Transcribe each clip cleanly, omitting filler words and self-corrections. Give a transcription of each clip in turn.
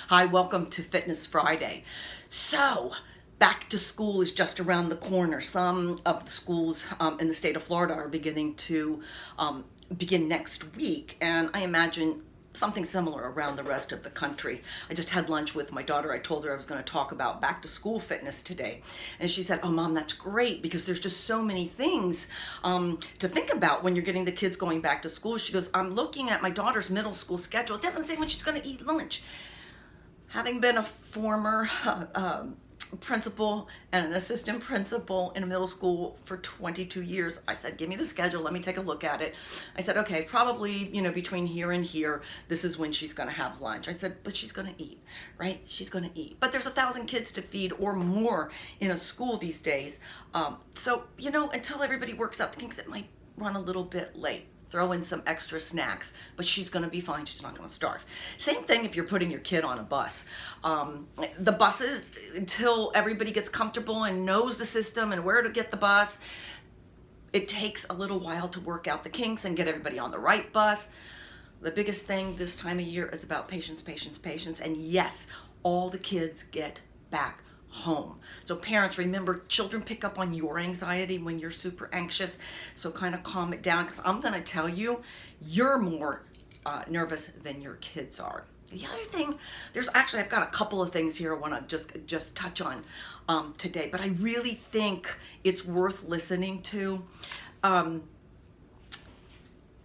Hi, welcome to Fitness Friday. So, back to school is just around the corner. Some of the schools in the state of Florida are beginning to begin next week, and I imagine something similar around the rest of the country. I just had lunch with my daughter. I told her I was going to talk about back to school fitness today. And she said, "Oh, Mom, that's great because there's just so many things to think about when you're getting the kids going back to school." She goes, "I'm looking at my daughter's middle school schedule. It doesn't say when she's going to eat lunch." Having been a former principal and an assistant principal in a middle school for 22 years, I said, "Give me the schedule, let me take a look at it." I said, "Okay, probably, between here and here, this is when she's gonna have lunch." I said, "But she's gonna eat, right? She's gonna eat." But there's 1,000 kids to feed or more in a school these days. So, until everybody works out the kinks, it might run a little bit late. Throw in some extra snacks, but she's going to be fine. She's not going to starve. Same thing if you're putting your kid on a bus. The buses, until everybody gets comfortable and knows the system and where to get the bus, it takes a little while to work out the kinks and get everybody on the right bus. The biggest thing this time of year is about patience, patience, patience. And yes, all the kids get back home. So parents, remember, children pick up on your anxiety when you're super anxious. So kind of calm it down, because I'm going to tell you, you're more nervous than your kids are. The other thing, I've got a couple of things here I want to just touch on today, but I really think it's worth listening to.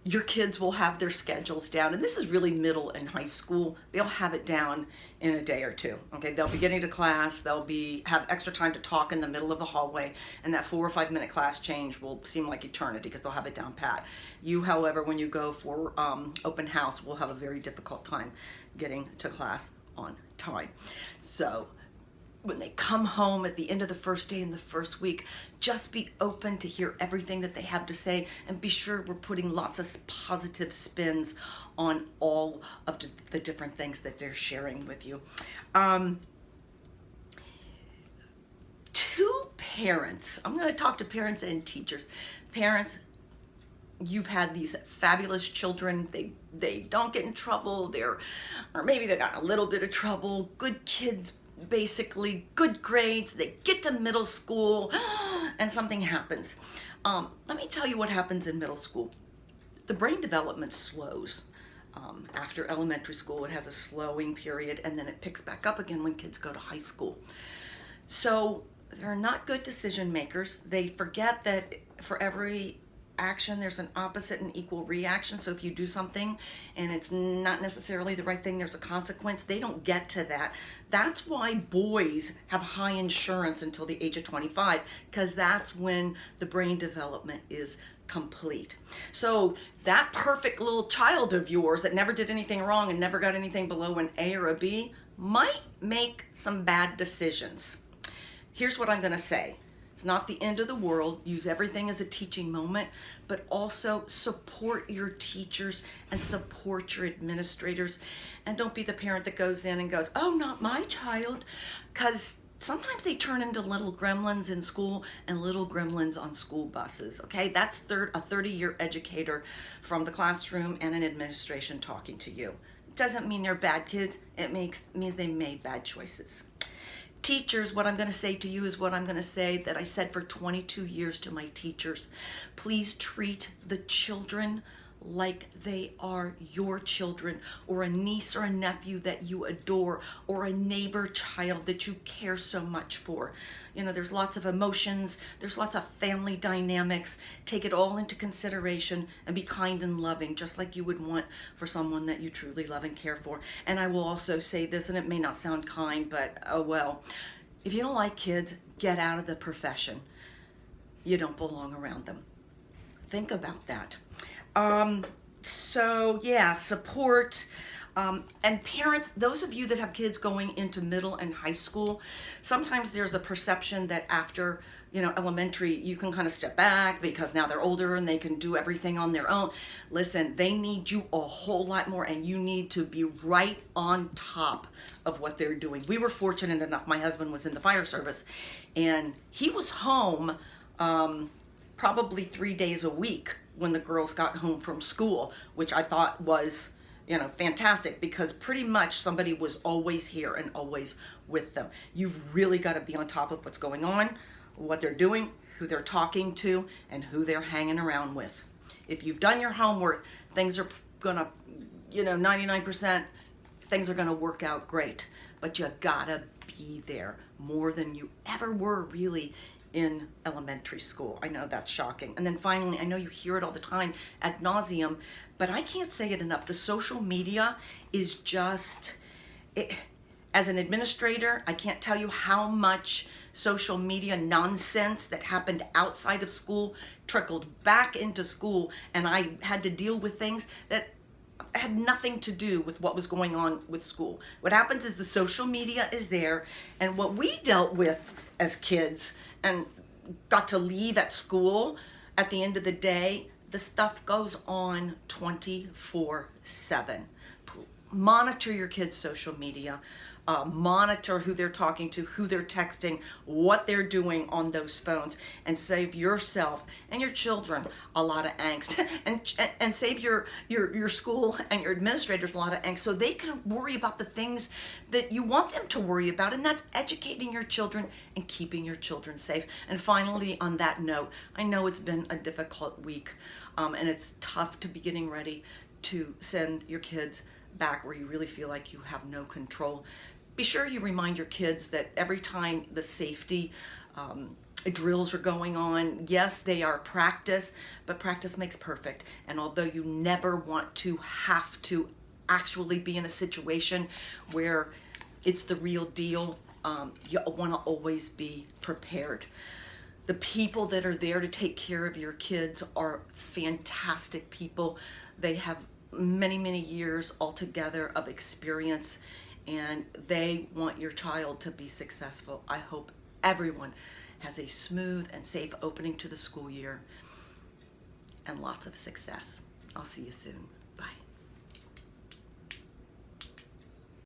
Your kids will have their schedules down, and this is really middle and high school. They'll have it down in a day or two. Okay, they'll be getting to class, they'll have extra time to talk in the middle of the hallway, and that 4 or 5 minute class change will seem like eternity because they'll have it down pat. You, however, when you go for open house, will have a very difficult time getting to class on time. So when they come home at the end of the first day in the first week, just be open to hear everything that they have to say, and be sure we're putting lots of positive spins on all of the different things that they're sharing with you. To parents, I'm going to talk to parents and teachers. Parents, you've had these fabulous children. They don't get in trouble. Or maybe they got a little bit of trouble. Good kids, basically good grades. They get to middle school and something happens. Let me tell you what happens in middle school. The brain development slows. After elementary school, it has a slowing period, and then it picks back up again when kids go to high school. So they're not good decision makers. They forget that for every action there's an opposite and equal reaction. So if you do something and it's not necessarily the right thing, there's a consequence. They don't get to that. That's why boys have high insurance until the age of 25, because that's when the brain development is complete. So that perfect little child of yours that never did anything wrong and never got anything below an A or a B might make some bad decisions. Here's what I'm going to say. It's not the end of the world. Use everything as a teaching moment, but also support your teachers and support your administrators. And don't be the parent that goes in and goes, "Oh, not my child," because sometimes they turn into little gremlins in school and little gremlins on school buses. Okay, that's a 30-year educator from the classroom and an administration talking to you. It doesn't mean they're bad kids. It means they made bad choices. Teachers, what I'm going to say to you is what I'm going to say that I said for 22 years to my teachers. Please treat the children like they are your children, or a niece or a nephew that you adore, or a neighbor child that you care so much for. There's lots of emotions, there's lots of family dynamics. Take it all into consideration and be kind and loving, just like you would want for someone that you truly love and care for. And I will also say this, and it may not sound kind, but oh well. If you don't like kids, get out of the profession. You don't belong around them. Think about that. So yeah, support, and parents, those of you that have kids going into middle and high school, sometimes there's a perception that after, elementary, you can kind of step back because now they're older and they can do everything on their own. Listen, they need you a whole lot more, and you need to be right on top of what they're doing. We were fortunate enough, my husband was in the fire service, and he was home probably 3 days a week when the girls got home from school, which I thought was fantastic, because pretty much somebody was always here and always with them. You've really got to be on top of what's going on, what they're doing, who they're talking to, and who they're hanging around with. If you've done your homework, things are gonna, 99%, things are gonna work out great. But you gotta be there more than you ever were really in elementary school. I know that's shocking. And then finally, I know you hear it all the time ad nauseum, but I can't say it enough. The social media is just, as an administrator, I can't tell you how much social media nonsense that happened outside of school trickled back into school, and I had to deal with things that had nothing to do with what was going on with school. What happens is the social media is there, and what we dealt with as kids and got to leave at school, at the end of the day, the stuff goes on 24/7. Monitor your kids' social media. Monitor who they're talking to, who they're texting, what they're doing on those phones, and save yourself and your children a lot of angst, and save your school and your administrators a lot of angst, so they can worry about the things that you want them to worry about, and that's educating your children and keeping your children safe. And finally, on that note, I know it's been a difficult week, and it's tough to be getting ready to send your kids back where you really feel like you have no control. Be sure you remind your kids that every time the safety drills are going on, yes, they are practice, but practice makes perfect. And although you never want to have to actually be in a situation where it's the real deal, you want to always be prepared. The people that are there to take care of your kids are fantastic people. They have many, many years altogether of experience, and they want your child to be successful. I hope everyone has a smooth and safe opening to the school year and lots of success. I'll see you soon. Bye.